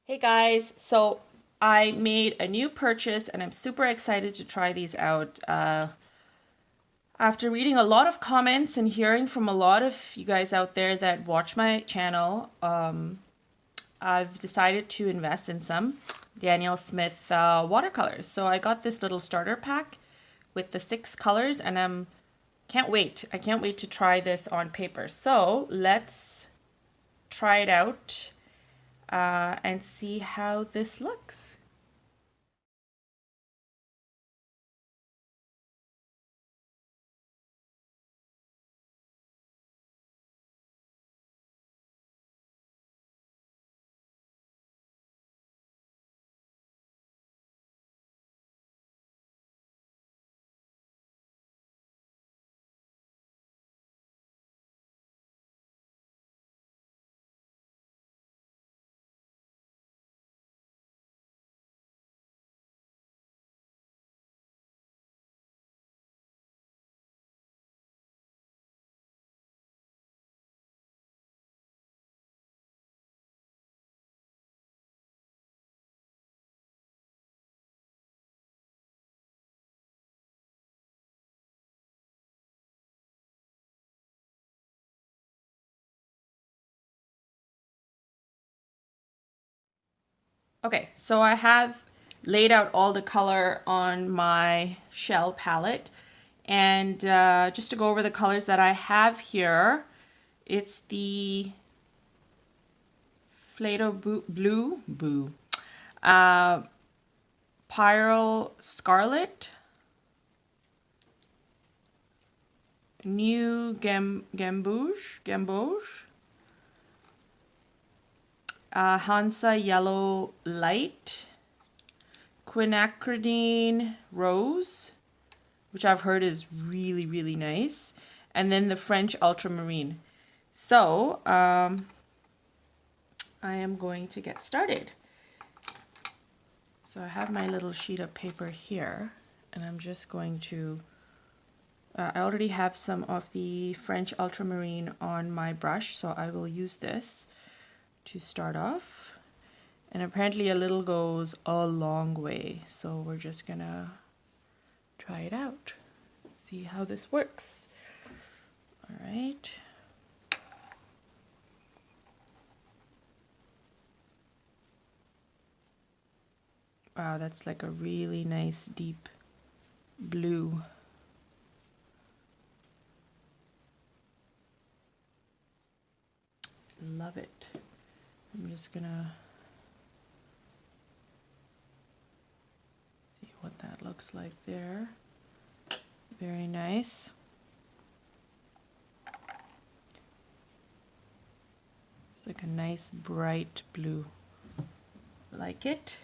Hey guys, so I made a new purchase and I'm super excited to try these out. After reading a lot of comments and hearing from a lot of you guys out there that watch my channel, I've decided to invest in some Daniel Smith watercolors. So I got this little starter pack with the 6 colors and can't wait. I can't wait to try this on paper. So let's try it out and see how this looks. Okay, so I have laid out all the color on my shell palette. And just to go over the colors that I have here, it's the Blue, Tyrol Scarlet, New Gamboge, Hansa Yellow Light, Quinacridine Rose, which I've heard is really, really nice, and then the French Ultramarine. So I am going to get started. So I have my little sheet of paper here, and I'm just going to, I already have some of the French Ultramarine on my brush, so I will use this to start off. And apparently a little goes a long way, so we're just gonna try it out, see how this works. All right. Wow, that's like a really nice deep blue. Love it. I'm just gonna see what that looks like there. Very nice. It's like a nice bright blue. Like it.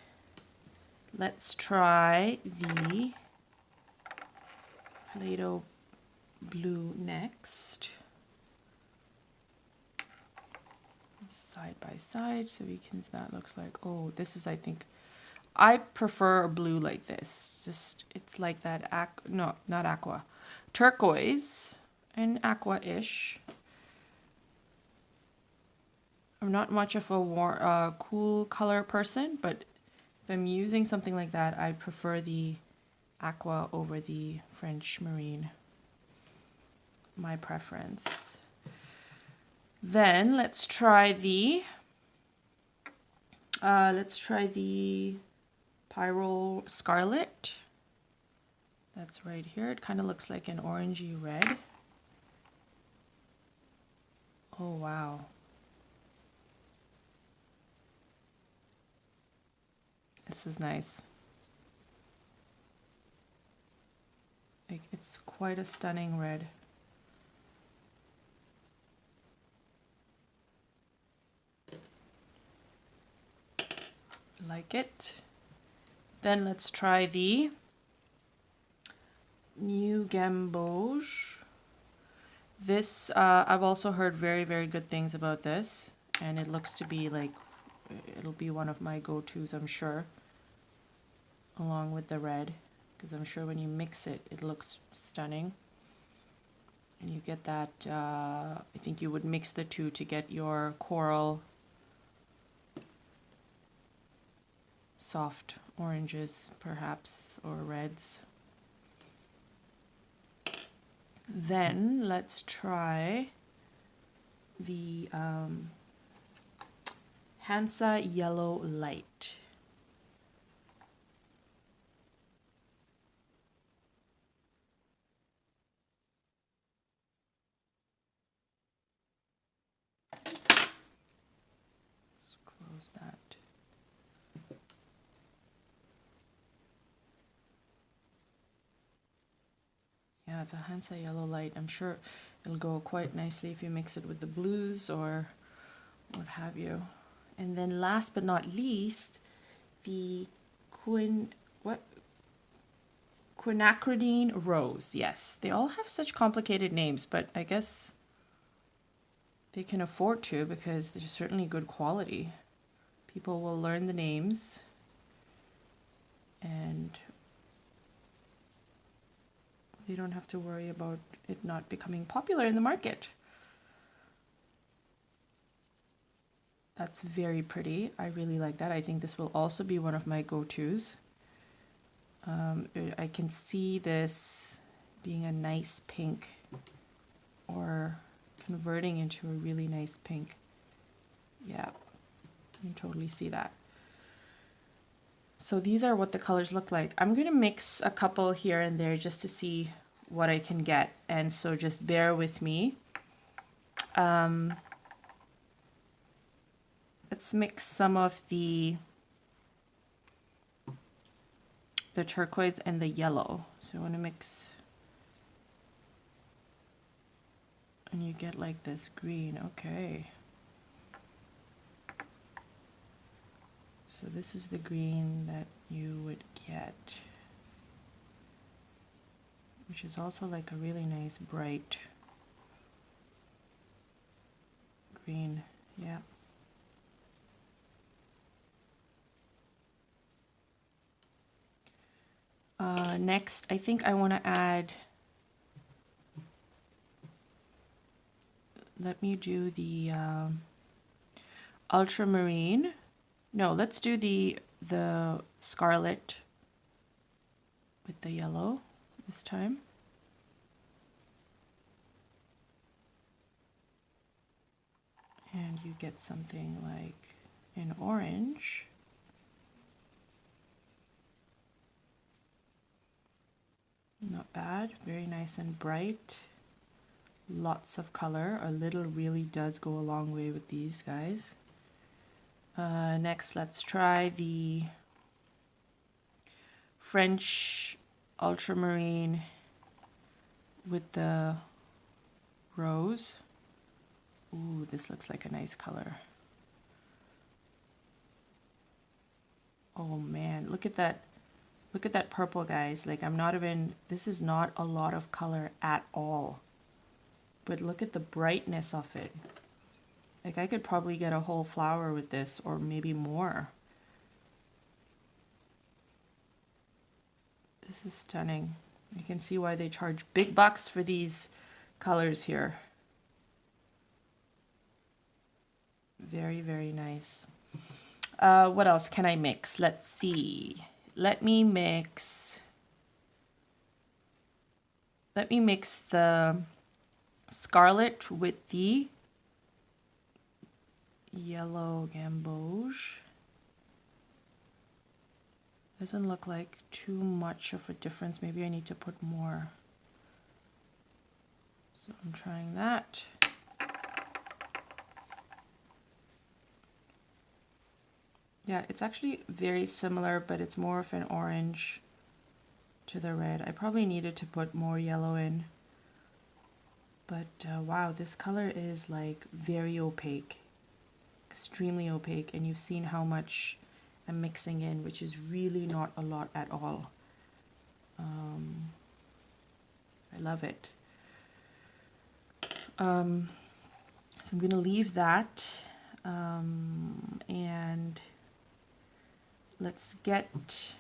Let's try the Play-Doh blue next. Side by side so we can, that looks like, oh, this is, I think, I prefer a blue like this. Just, it's like that, no, not aqua. Turquoise and aqua-ish. I'm not much of a cool color person, but if I'm using something like that, I prefer the aqua over the French marine. My preference. Then let's try the Tyrol Scarlet. That's right here. It kind of looks like an orangey red. Oh wow. This is nice. Like, it's quite a stunning red. Like it. Then let's try the new Gamboge. This, I've also heard very, very good things about this, and it looks to be like, it'll be one of my go-tos, I'm sure, along with the red, because I'm sure when you mix it, it looks stunning. And you get that, I think you would mix the two to get your coral soft oranges perhaps, or reds. Then let's try the Hansa Yellow Light. Let's close that. Yeah, the Hansa Yellow Light, I'm sure it'll go quite nicely if you mix it with the blues or what have you. And then last but not least, the Quinacridine Rose. Yes, they all have such complicated names, but I guess they can afford to because they're certainly good quality. People will learn the names and they don't have to worry about it not becoming popular in the market. That's very pretty. I really like that. I think this will also be one of my go-tos. I can see this being a nice pink or converting into a really nice pink. Yeah, I can totally see that. So these are what the colors look like. I'm going to mix a couple here and there just to see what I can get. And so just bear with me. Let's mix some of the turquoise and the yellow. So I want to mix, and you get like this green. Okay. So this is the green that you would get, which is also like a really nice bright green. Yeah. Next, I think I want to add, let me do the ultramarine. No, let's do the scarlet with the yellow this time. And you get something like an orange. Not bad, very nice and bright. Lots of color. A little really does go a long way with these guys. Next, let's try the French ultramarine with the rose. Ooh, this looks like a nice color. Oh man, look at that. Look at that purple, guys. Like, I'm not even, this is not a lot of color at all. But look at the brightness of it. Like, I could probably get a whole flower with this, or maybe more. This is stunning. You can see why they charge big bucks for these colors here. Very, very nice. What else can I mix? Let's see. Let me mix the scarlet with the yellow gamboge. Doesn't look like too much of a difference. Maybe I need to put more. So I'm trying that. Yeah, it's actually very similar, but it's more of an orange to the red. I probably needed to put more yellow in. But wow, this color is like very opaque, extremely opaque, and you've seen how much I'm mixing in, which is really not a lot at all. I love it. So I'm going to leave that, and let's get,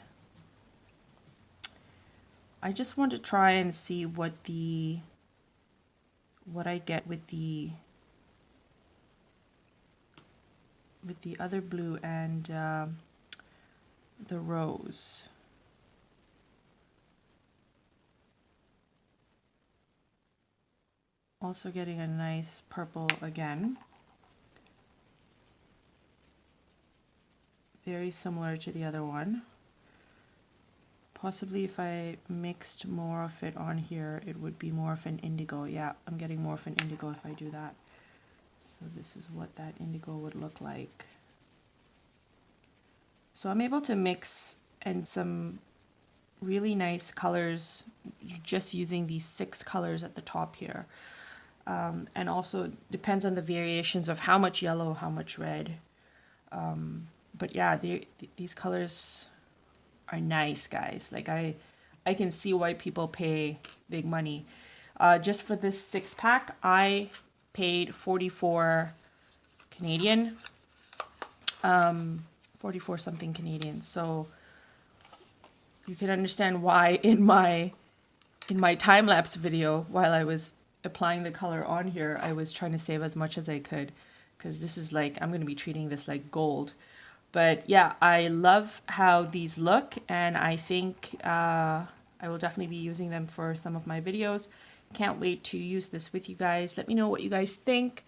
I just want to try and see what I get with the other blue and the rose. Also getting a nice purple again. Very similar to the other one. Possibly if I mixed more of it on here, it would be more of an indigo. Yeah, I'm getting more of an indigo if I do that. So this is what that indigo would look like. So I'm able to mix and some really nice colors just using these 6 colors at the top here. And also depends on the variations of how much yellow, how much red. But yeah, these colors are nice, guys. Like I can see why people pay big money. Just for this 6-pack, I paid 44 Canadian, 44 something Canadian. So you can understand why in my time-lapse video, while I was applying the color on here, I was trying to save as much as I could, because this is like, I'm going to be treating this like gold. But yeah, I love how these look, and I think I will definitely be using them for some of my videos. Can't wait to use this with you guys. Let me know what you guys think.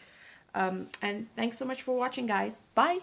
And thanks so much for watching, guys. Bye!